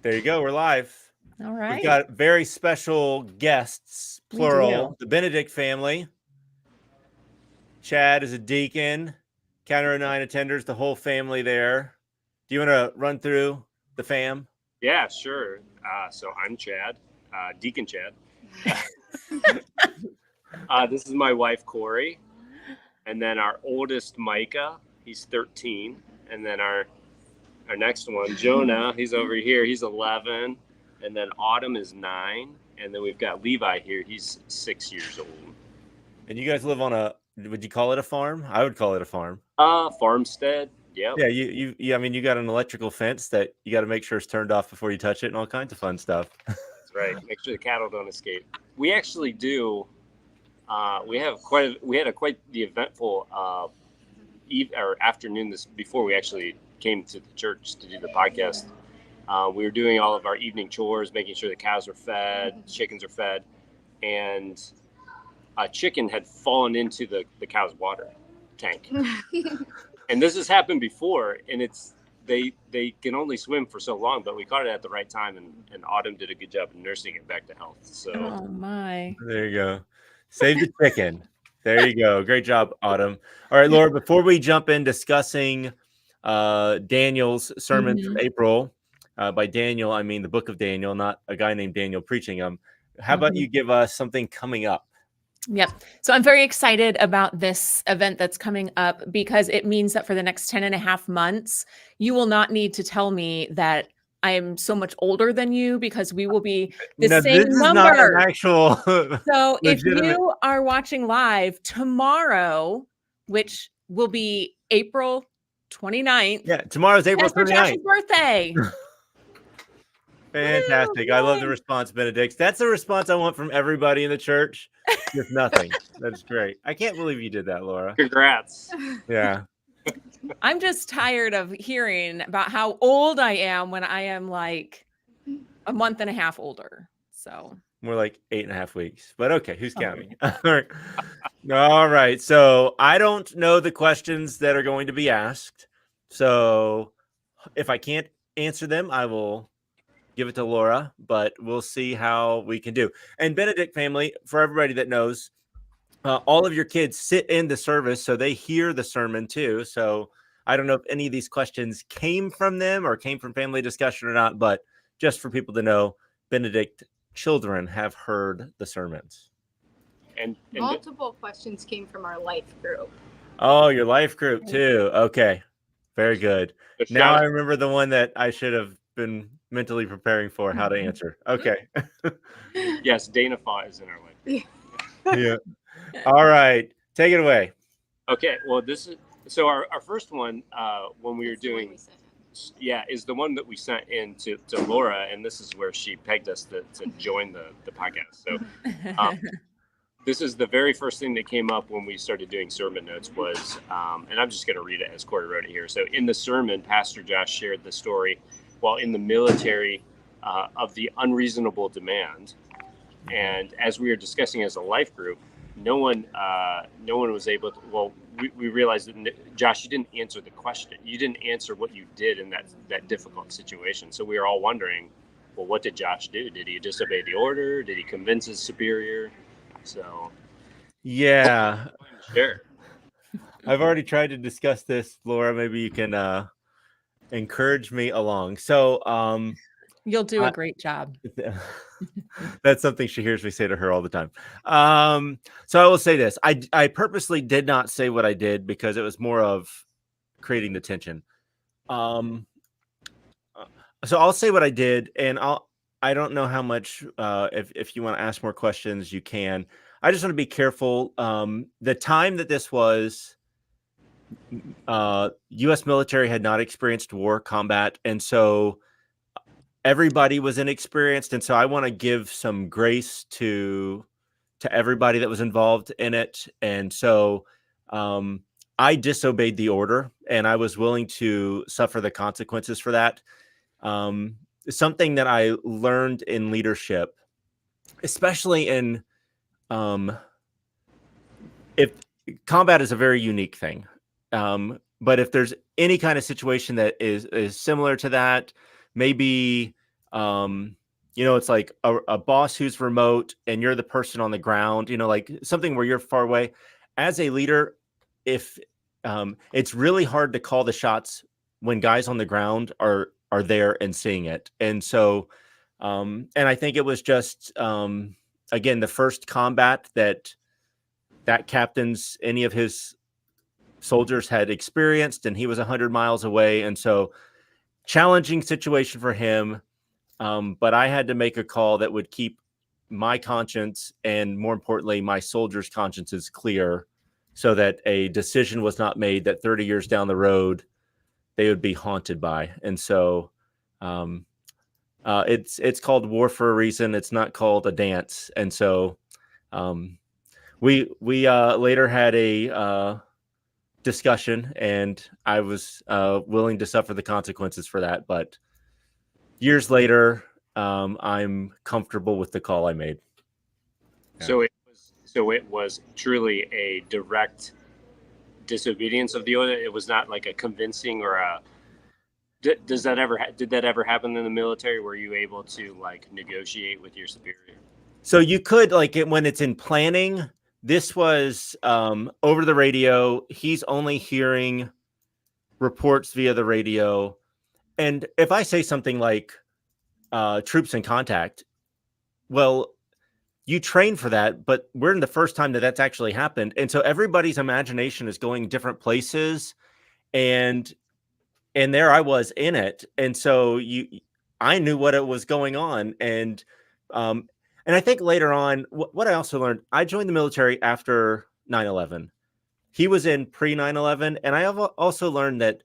There you go. We're live. All We've right. got very special guests, We plural, do. the Benedict family. Chad is a deacon, Counter 09 attenders, the whole family there. Do you want to run through the fam? Yeah, sure. So I'm Chad, Deacon Chad. This is my wife, Corey. And then our oldest, Micah, he's 13. And then our next one, Jonah, he's over here, he's 11. And then Autumn is 9. And then we've got Levi here, he's 6 years old. And you guys live on a, would you call it a farm? I would call it a farm. Farmstead. Yep. Yeah, you I mean, you got an electrical fence that you got to make sure it's turned off before you touch it and all kinds of fun stuff. That's right. Make sure the cattle don't escape. We actually do. We had quite the eventful afternoon before we actually came to the church to do the podcast. We were doing all of our evening chores, making sure the cows are fed, chickens are fed, and a chicken had fallen into the cow's water tank. And this has happened before, and they can only swim for so long, but we caught it at the right time, and Autumn did a good job of nursing it back to health. So Oh my. There you go. Save the chicken. There you go. Great job, Autumn. All right, Laura, before we jump in discussing Daniel's sermon from April, by Daniel, I mean the book of Daniel, not a guy named Daniel preaching them. How about you give us something coming up? Yep. So I'm very excited about this event that's coming up because it means that for the next 10 and a half months, you will not need to tell me that I'm so much older than you because we will be the No, same this is number. not an actual. So if legitimate- you are watching live tomorrow, which will be April 29th. Yeah, tomorrow's April Pastor 29th. Josh's birthday. Fantastic. I love the response, Benedict. That's the response I want from everybody in the church. Just nothing. That's great. I can't believe you did that, Laura. congrats. Yeah. I'm just tired of hearing about how old I am when I am like a month and a half older. So More like 8.5 weeks, but okay, who's counting? All right. So I don't know the questions that are going to be asked. So if I can't answer them, I will give it to Laura, but we'll see how we can do. And Benedict family, for everybody that knows, all of your kids sit in the service, so they hear the sermon too. So I don't know if any of these questions came from them or came from family discussion or not, but just for people to know, Benedict children have heard the sermons. And multiple questions came from our life group. Oh, your life group too. Okay. Very good. Now I remember the one that I should have been mentally preparing for how to answer. Okay. Yes, Dana Fought is in our life. Yeah. All right. Take it away. Okay. Well, this is so our first one when we were doing. Yeah, is the one that we sent in to Laura, and this is where she pegged us to join the podcast. So this is the very first thing that came up when we started doing sermon notes was, and I'm just going to read it as Corey wrote it here. So in the sermon, Pastor Josh shared the story while in the military of the unreasonable demand. And as we were discussing as a life group, no one was able to, well, we realized that, Josh, you didn't answer the question. You didn't answer what you did in that difficult situation. So we were all wondering, well, what did Josh do? Did he disobey the order? Did he convince his superior? So. Yeah. Sure. I've already tried to discuss this, Laura. Maybe you can encourage me along. So, you'll do a great job. That's something she hears me say to her all the time. So I will say this. I purposely did not say what I did because it was more of creating the tension. So I'll say what I did, and I don't know how much, if you want to ask more questions, you can. I just want to be careful. The time that this was, U.S. military had not experienced war combat, and so everybody was inexperienced, and so I want to give some grace to everybody that was involved in it. And so I disobeyed the order, and I was willing to suffer the consequences for that. Something that I learned in leadership, especially in if combat is a very unique thing, but if there's any kind of situation that is similar to that, maybe It's like a boss who's remote and you're the person on the ground, like something where you're far away. As a leader, if it's really hard to call the shots when guys on the ground are there and seeing it. And so, and I think it was just, again, the first combat that captain's any of his soldiers had experienced, and he was 100 miles away. And so challenging situation for him. But I had to make a call that would keep my conscience and, more importantly, my soldiers' consciences clear, so that a decision was not made that 30 years down the road they would be haunted by. And so it's called war for a reason. It's not called a dance. And so we later had a discussion, and I was willing to suffer the consequences for that. But years later, I'm comfortable with the call I made. Yeah. So it was truly a direct disobedience of the order. It was not like a convincing or a. Did that ever happen in the military? Were you able to like negotiate with your superior? So you could, like, when it's in planning. This was over the radio. He's only hearing reports via the radio. And if I say something like troops in contact, well, you train for that, but we're in the first time that that's actually happened. And so everybody's imagination is going different places. And there I was in it. And so I knew what it was going on. And I think later on, what I also learned, I joined the military after 9/11. He was in pre 9/11. And I have also learned that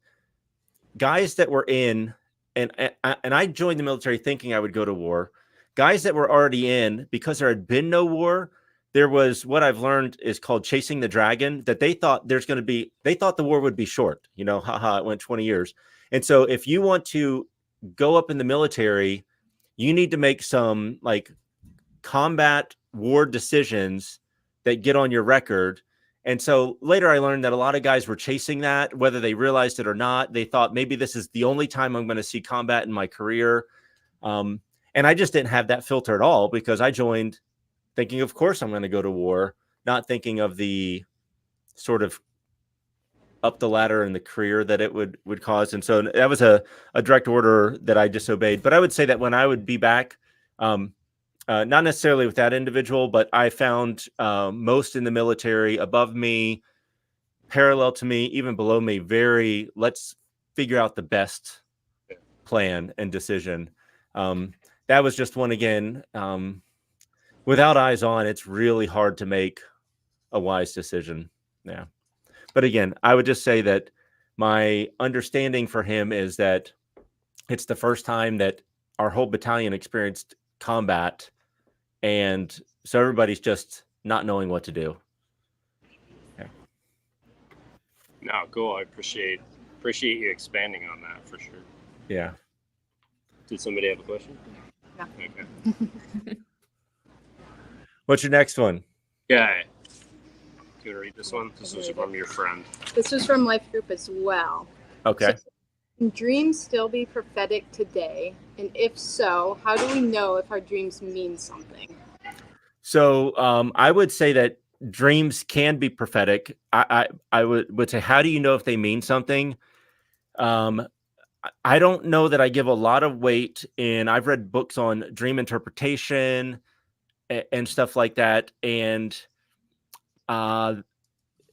guys that were in, and I joined the military thinking I would go to war. Guys that were already in, because there had been no war, there was what I've learned is called chasing the dragon, that they thought they thought the war would be short, it went 20 years. And so if you want to go up in the military, you need to make some like combat war decisions that get on your record. And so later I learned that a lot of guys were chasing that, whether they realized it or not. They thought maybe this is the only time I'm going to see combat in my career. And I just didn't have that filter at all, because I joined thinking, of course, I'm going to go to war, not thinking of the sort of up the ladder in the career that it would cause. And so that was a direct order that I disobeyed. But I would say that when I would be back, not necessarily with that individual, but I found most in the military above me, parallel to me, even below me, let's figure out the best plan and decision. That was just one, again, without eyes on, it's really hard to make a wise decision. Yeah. But again, I would just say that my understanding for him is that it's the first time that our whole battalion experienced combat. And so everybody's just not knowing what to do. Yeah. No, cool. I appreciate you expanding on that for sure. Yeah. Did somebody have a question? No. Okay. What's your next one? Yeah. Do you want to read this one? This was from your friend. This was from Life Group as well. Okay. So, can dreams still be prophetic today? And if so, how do we know if our dreams mean something? So I would say that dreams can be prophetic. I would say, how do you know if they mean something? I don't know that I give a lot of weight in. I've read books on dream interpretation and stuff like that. And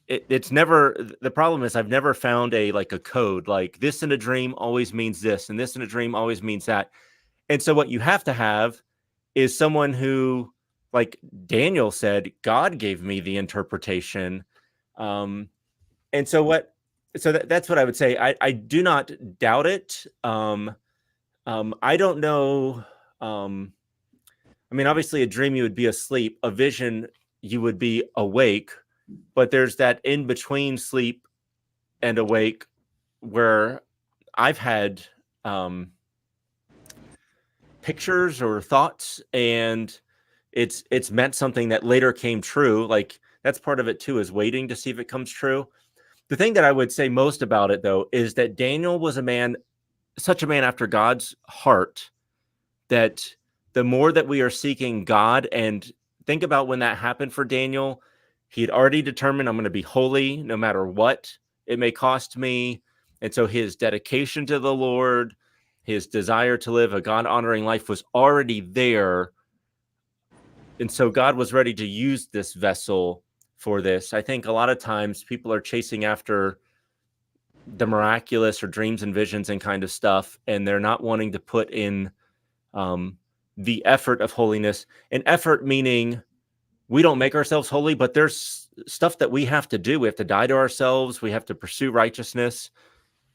it's never, the problem is I've never found a code, like this in a dream always means this, and this in a dream always means that. And so what you have to have is someone who, like Daniel said, God gave me the interpretation. And so that's what I would say. I do not doubt it. I don't know. I mean, obviously a dream, you would be asleep. A vision, you would be awake. But there's that in between sleep and awake where I've had pictures or thoughts, and it's meant something that later came true. Like, that's part of it too, is waiting to see if it comes true. The thing that I would say most about it, though, is that Daniel was such a man after God's heart, that the more that we are seeking God, and think about when that happened for Daniel, he had already determined, I'm going to be holy no matter what it may cost me. And so his dedication to the Lord, his desire to live a God-honoring life was already there. And so God was ready to use this vessel for this. I think a lot of times people are chasing after the miraculous or dreams and visions and kind of stuff, and they're not wanting to put in the effort of holiness. And effort meaning we don't make ourselves holy, but there's stuff that we have to do. We have to die to ourselves. We have to pursue righteousness.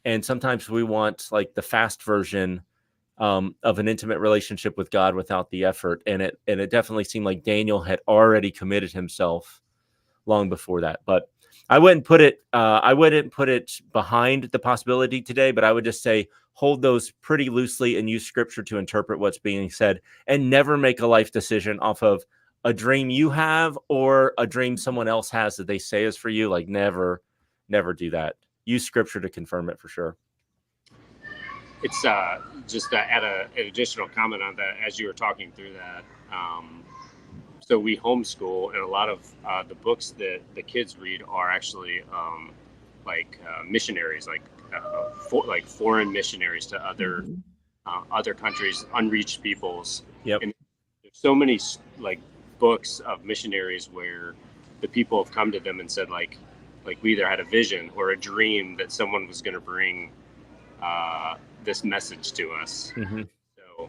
And sometimes we want like the fast version of an intimate relationship with God without the effort. And it definitely seemed like Daniel had already committed himself long before that. But I wouldn't put it behind the possibility today, but I would just say hold those pretty loosely and use scripture to interpret what's being said, and never make a life decision off of a dream you have or a dream someone else has that they say is for you. Like never do that. Use scripture to confirm it for sure. It's just to add an additional comment on that as you were talking through that. So we homeschool, and a lot of the books that the kids read are actually missionaries, like foreign missionaries to other countries, unreached peoples. Yep. And there's so many like books of missionaries where the people have come to them and said like we either had a vision or a dream that someone was going to bring this message to us. Mm-hmm. So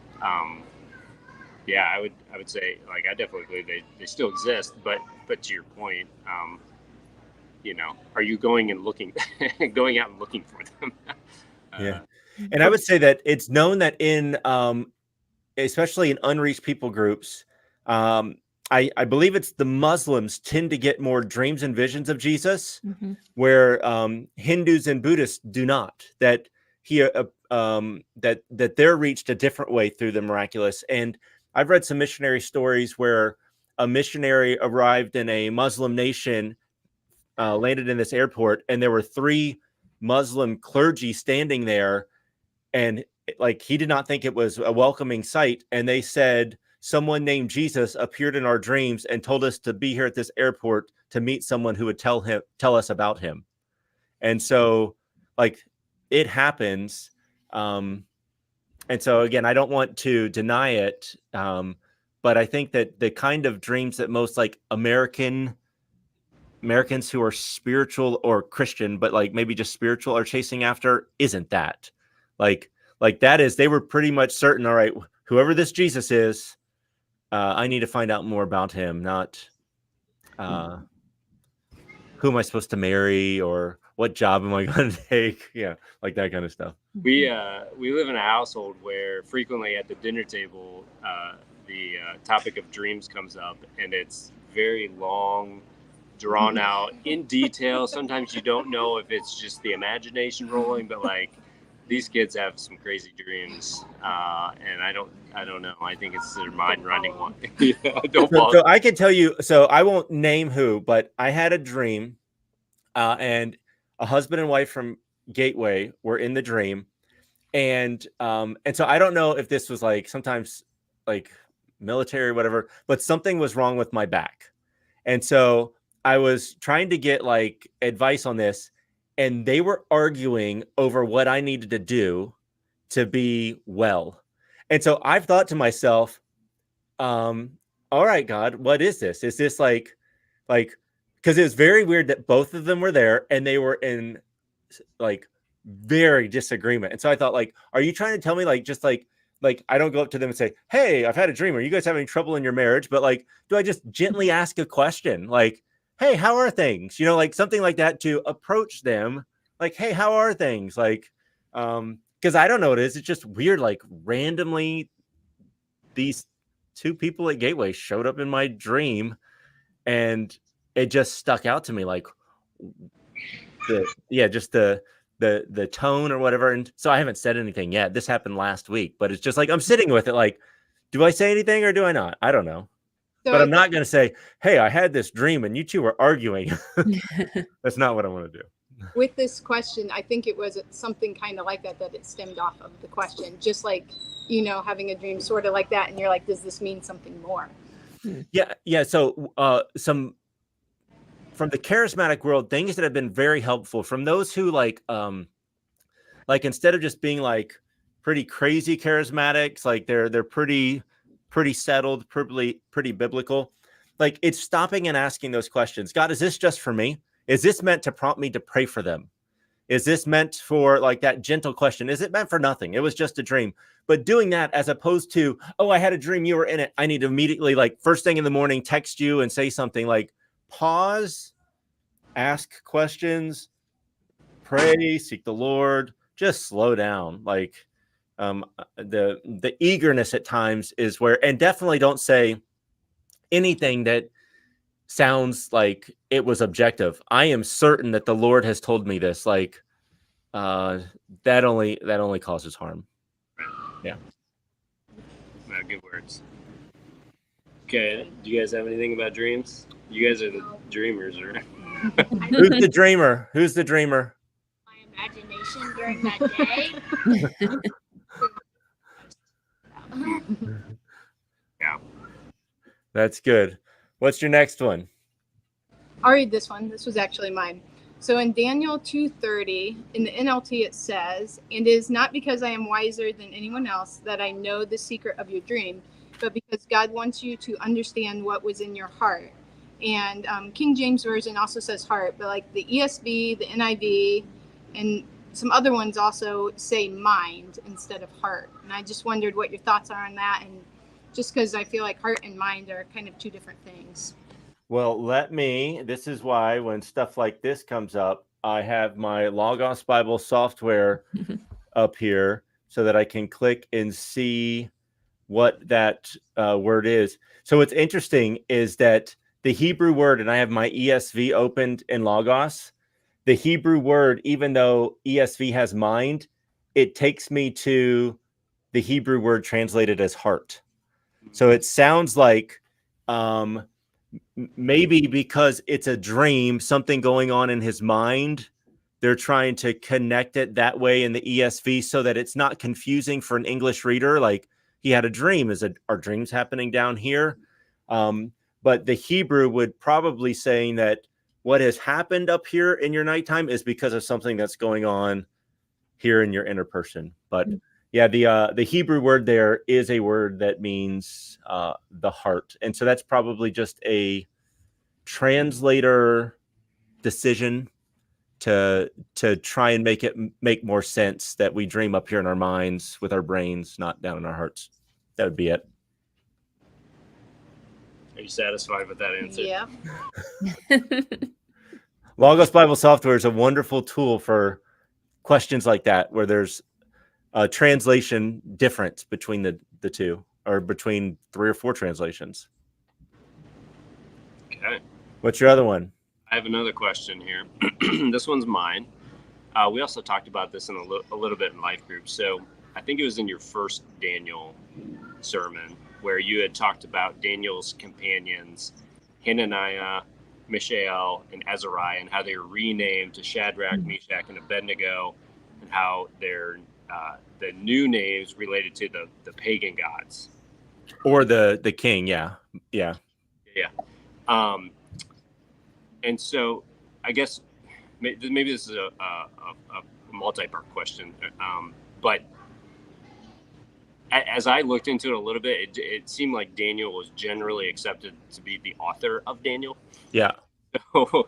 yeah, I would say like I definitely believe they still exist, but to your point, are you going and looking going out and looking for them? Yeah. And I would say that it's known that in especially in unreached people groups, I believe it's the Muslims tend to get more dreams and visions of Jesus, where Hindus and Buddhists do not. That that they're reached a different way through the miraculous. And I've read some missionary stories where a missionary arrived in a Muslim nation, landed in this airport, and there were 3 Muslim clergy standing there, and like he did not think it was a welcoming sight. And they said, someone named Jesus appeared in our dreams and told us to be here at this airport to meet someone who would tell us about him. And so like it happens. And so again, I don't want to deny it. But I think that the kind of dreams that most like Americans who are spiritual or Christian, but like maybe just spiritual, are chasing after isn't that. Like that is, they were pretty much certain, all right, whoever this Jesus is, I need to find out more about him, not who am I supposed to marry or what job am I going to take? Yeah, like that kind of stuff. We live in a household where frequently at the dinner table, the topic of dreams comes up, and it's very long, drawn out, in detail. Sometimes you don't know if it's just the imagination rolling, but like these kids have some crazy dreams, and I don't know. I think it's their mind running one. So I can tell you. So I won't name who, but I had a dream, and a husband and wife from Gateway were in the dream, and so I don't know if this was like sometimes like military or whatever, but something was wrong with my back, and so I was trying to get like advice on this. And they were arguing over what I needed to do to be well. And so I've thought to myself, all right, God, what is this? Is this like, because it was very weird that both of them were there and they were in like very disagreement. And so I thought, like, are you trying to tell me like, just like I don't go up to them and say, hey, I've had a dream. Are you guys having trouble in your marriage? But like, do I just gently ask a question? Like, hey, how are things? Like something like that to approach them. Like, hey, how are things? Like, because I don't know what it is. It's just weird. Like randomly, these 2 people at Gateway showed up in my dream, and it just stuck out to me. Like, just the tone or whatever. And so I haven't said anything yet. This happened last week, but it's just like I'm sitting with it. Like, do I say anything or do I not? I don't know. So but I'm not going to say, hey, I had this dream and you 2 were arguing. That's not what I want to do. with this question, I think it was something kind of like that it stemmed off of the question. Just like having a dream sort of like that, and you're like, does this mean something more? Yeah. So some from the charismatic world, things that have been very helpful from those who like instead of just being like pretty crazy charismatics, like they're pretty settled, pretty biblical. Like it's stopping and asking those questions. God, is this just for me? Is this meant to prompt me to pray for them? Is this meant for like that gentle question? Is it meant for nothing? It was just a dream. But doing that as opposed to, oh, I had a dream, you were in it. I need to immediately, like first thing in the morning, text you and say something. Like pause, ask questions, pray, seek the Lord, just slow down. Like the eagerness at times is where, and definitely don't say anything that sounds like it was objective. I am certain that the Lord has told me this. Like that only causes harm. Yeah. Good words. Okay. Do you guys have anything about dreams? You guys are the dreamers, right? Who's the dreamer? Who's the dreamer? My imagination during that day. Yeah. That's good. What's your next one? I'll read this one. This was actually mine. So in Daniel 2:30, in the NLT, it says, "And it is not because I am wiser than anyone else that I know the secret of your dream, but because God wants you to understand what was in your heart." And King James Version also says heart, but like the ESV, the NIV, and some other ones also say mind instead of heart. And I just wondered what your thoughts are on that. And just because I feel like heart and mind are kind of two different things. Well, this is why when stuff like this comes up, I have my Logos Bible software up here so that I can click and see what that word is. So what's interesting is that the Hebrew word, and I have my ESV opened in Logos, the Hebrew word, even though ESV has mind, it takes me to the Hebrew word translated as heart. So it sounds like maybe because it's a dream, something going on in his mind, they're trying to connect it that way in the ESV so that it's not confusing for an English reader. Like he had a dream. Are dreams happening down here? But the Hebrew would probably saying that what has happened up here in your nighttime is because of something that's going on here in your inner person. But yeah, the Hebrew word there is a word that means the heart. And so that's probably just a translator decision to try and make more sense that we dream up here in our minds with our brains, not down in our hearts. That would be it. Are you satisfied with that answer? Yeah. Logos Bible software is a wonderful tool for questions like that, where there's a translation difference between the two, or between 3 or 4 translations. Okay. What's your other one? I have another question here. This one's mine. We also talked about this in a little bit in life group. So I think it was in your first Daniel sermon where you had talked about Daniel's companions, Hananiah, Mishael, and Azariah, and how they were renamed to Shadrach, Meshach, and Abednego, and how they're the new names related to the pagan gods. Or the king, yeah. And so I guess maybe this is a multi-part question, but as I looked into it a little bit, it seemed like Daniel was generally accepted to be the author of Daniel. Yeah. So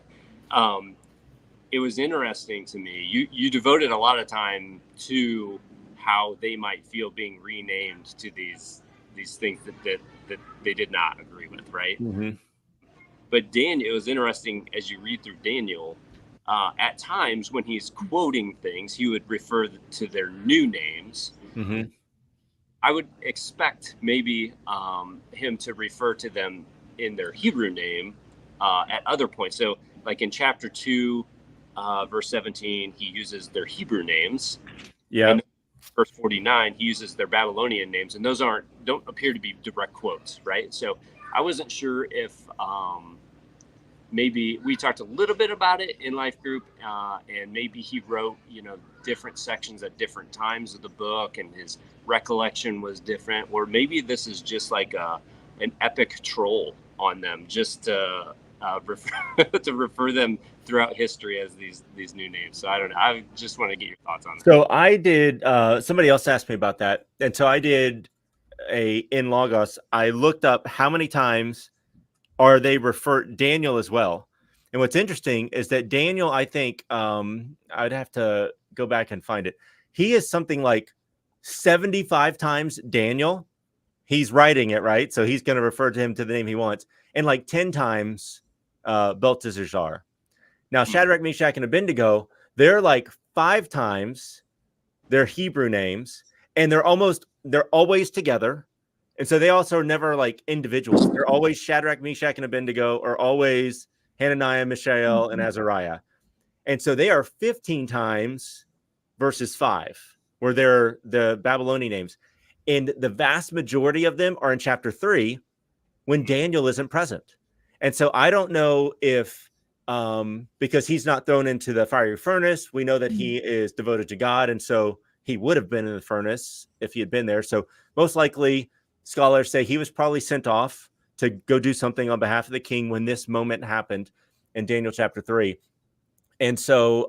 it was interesting to me. You devoted a lot of time to how they might feel being renamed to these things that they did not agree with, right? Mm-hmm. But it was interesting as you read through Daniel, at times when he's quoting things, he would refer to their new names. Mm-hmm. I would expect maybe him to refer to them in their Hebrew name at other points. So like in chapter 2, verse 17, he uses their Hebrew names. Yeah. And verse 49, he uses their Babylonian names, and those don't appear to be direct quotes, right? So I wasn't sure if maybe we talked a little bit about it in life group, and maybe he wrote, different sections at different times of the book, and his recollection was different. Or maybe this is just like an epic troll on them, just to refer them throughout history as these new names. So I don't know. I just want to get your thoughts on it. So I did. Somebody else asked me about that, and so I did in Logos. I looked up how many times are they referred Daniel as well. And what's interesting is that Daniel, I think, I'd have to go back and find it. He is something like 75 times Daniel. He's writing it, right? So he's going to refer to him to the name he wants. And like 10 times Belteshazzar. Now, Shadrach, Meshach, and Abednego, they're like 5 times their Hebrew names, and they're always together. And so they also are never like individuals. They're always Shadrach, Meshach, and Abednego, or always Hananiah, Mishael, and Azariah. And so they are 15 times versus 5, where they're the Babylonian names. And the vast majority of them are in chapter 3 when Daniel isn't present. And so I don't know if, because he's not thrown into the fiery furnace, we know that he is devoted to God. And so he would have been in the furnace if he had been there. So most likely, scholars say he was probably sent off to go do something on behalf of the king when this moment happened in Daniel chapter 3. And so,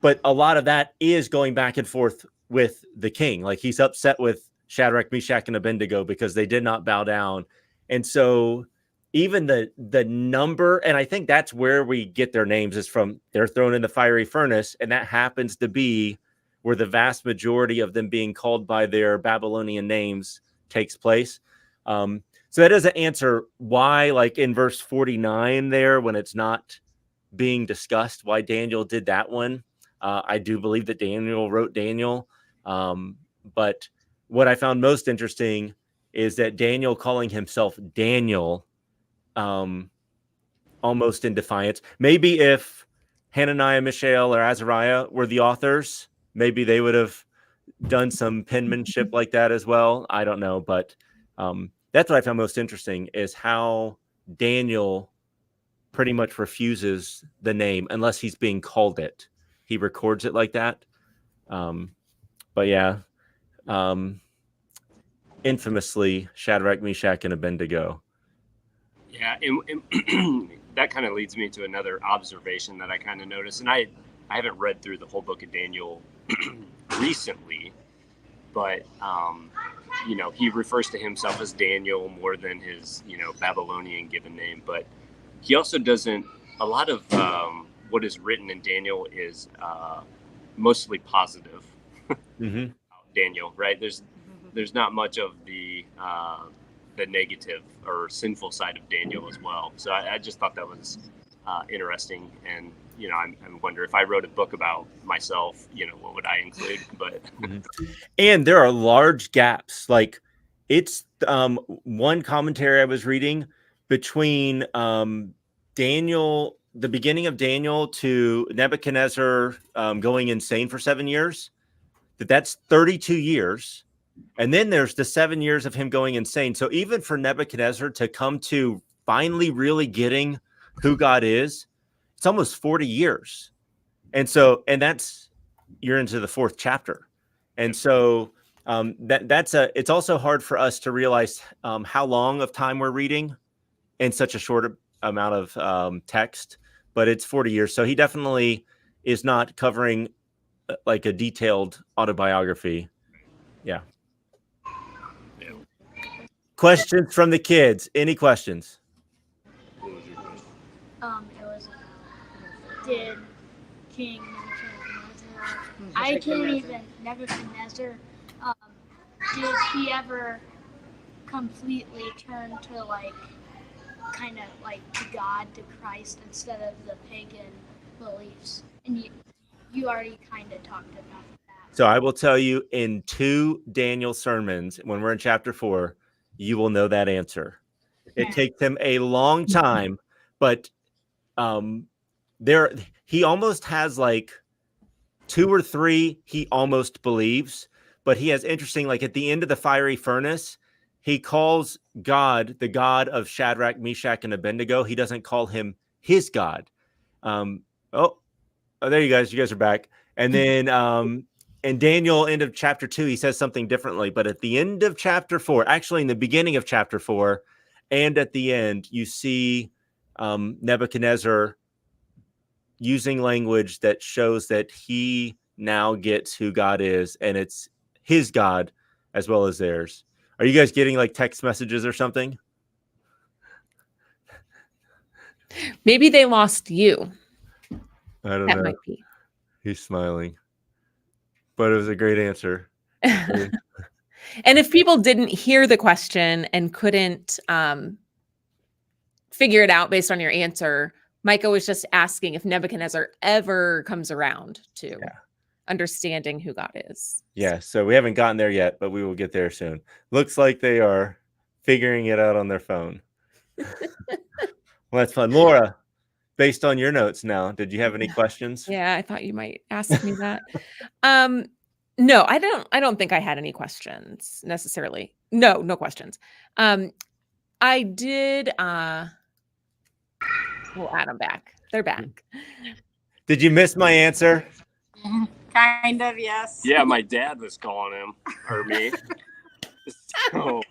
but a lot of that is going back and forth with the king. Like he's upset with Shadrach, Meshach, and Abednego because they did not bow down. And so even the number, and I think that's where we get their names, is from they're thrown in the fiery furnace. And that happens to be where the vast majority of them being called by their Babylonian names takes place. So that doesn't answer why, like in verse 49 there, when it's not being discussed, why Daniel did that one. I do believe that Daniel wrote Daniel. But what I found most interesting is that Daniel calling himself Daniel, almost in defiance. Maybe if Hananiah, Mishael, or Azariah were the authors, maybe they would have done some penmanship like that as well. I don't know, but that's what I found most interesting, is how Daniel pretty much refuses the name unless he's being called it. He records it like that. But yeah, infamously, Shadrach, Meshach, and Abednego. Yeah, and that kind of leads me to another observation that I kind of noticed, and I haven't read through the whole book of Daniel recently, but he refers to himself as Daniel more than his Babylonian given name. But he also doesn't. A lot of what is written in Daniel is mostly positive. Mm-hmm. Daniel, right? There's not much of the negative or sinful side of Daniel as well. So I just thought that was interesting, and I wonder if I wrote a book about myself, what would I include? But and there are large gaps. Like it's one commentary I was reading between Daniel, the beginning of Daniel, to Nebuchadnezzar going insane for 7 years. That's 32 years. And then there's the 7 years of him going insane. So even for Nebuchadnezzar to come to finally really getting who God is, it's almost 40 years. And so, and that's, you're into the 4th chapter. And so it's also hard for us to realize how long of time we're reading in such a short amount of text, but it's 40 years. So he definitely is not covering like a detailed autobiography. Yeah. Questions from the kids? Any questions? what was your question? It was did King Nebuchadnezzar, did he ever completely turn to kind of to God, to Christ, instead of the pagan beliefs? And you already kind of talked about that. So I will tell you, in 2 Daniel sermons, when we're in chapter 4, you will know that answer. It takes him a long time, but he almost has 2 or 3 he almost believes, but he has interesting, at the end of the fiery furnace, he calls God the God of Shadrach, Meshach, and Abednego. He doesn't call him his God. Oh, there you guys. You guys are back. And then in Daniel, end of chapter 2, he says something differently. But at the end of chapter 4, actually in the beginning of chapter 4, and at the end, you see Nebuchadnezzar using language that shows that he now gets who God is, and it's his God as well as theirs. Are you guys getting like text messages or something? Maybe they lost you. I don't That know. might be. He's smiling. But it was a great answer. And if people didn't hear the question and couldn't figure it out based on your answer, Micah was just asking if Nebuchadnezzar ever comes around to understanding who God is. Yeah, so we haven't gotten there yet, but we will get there soon. Looks like they are figuring it out on their phone. Well, that's fun. Laura, based on your notes now, did you have any questions? Yeah, I thought you might ask me that. No, I don't think I had any questions necessarily. No questions. I did we'll add them back. They're back. Did you miss my answer? Kind of, yes. Yeah, my dad was calling him or me. So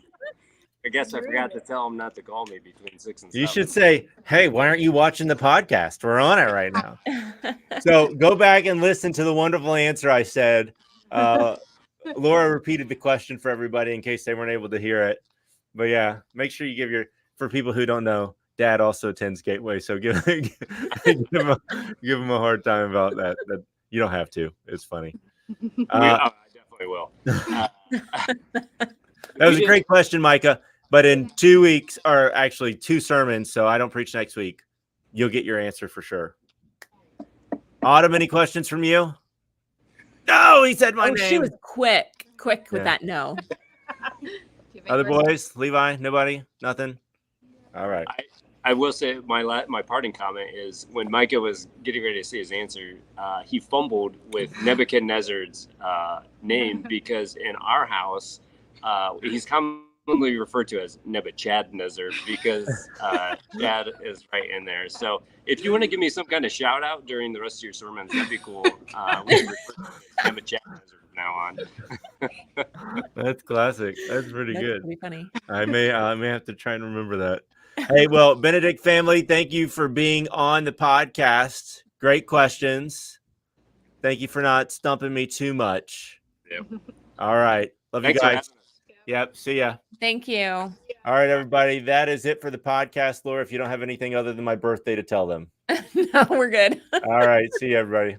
I guess I forgot to tell him not to call me between 6 and 7. You should say, hey, why aren't you watching the podcast? We're on it right now. So go back and listen to the wonderful answer I said. Laura repeated the question for everybody in case they weren't able to hear it. But yeah, make sure you give for people who don't know, Dad also attends Gateway. So give him a hard time about that. You don't have to. It's funny. I definitely will. That was a great question, Micah. But in 2 weeks, or actually 2 sermons, so I don't preach next week, you'll get your answer for sure. Autumn, any questions from you? No, he said my name. She was quick with Yeah. that no. Other boys? Levi? Nobody? Nothing? All right. I will say my parting comment is when Micah was getting ready to say his answer, he fumbled with Nebuchadnezzar's name because in our house, he's commonly referred to as Nebuchadnezzar because Chad is right in there. So if you want to give me some kind of shout out during the rest of your sermons, that'd be cool. We can refer to him as Nebuchadnezzar from now on. That's classic. That's pretty That's good. pretty funny. I may have to try and remember that. Hey, well, Benedict family, thank you for being on the podcast. Great questions. Thank you for not stumping me too much. Yep. All right. Love Thanks you for guys. having us. Yep. See ya. Thank you. All right, everybody. That is it for the podcast, Laura. If you don't have anything other than my birthday to tell them. No, we're good. All right. See you, everybody.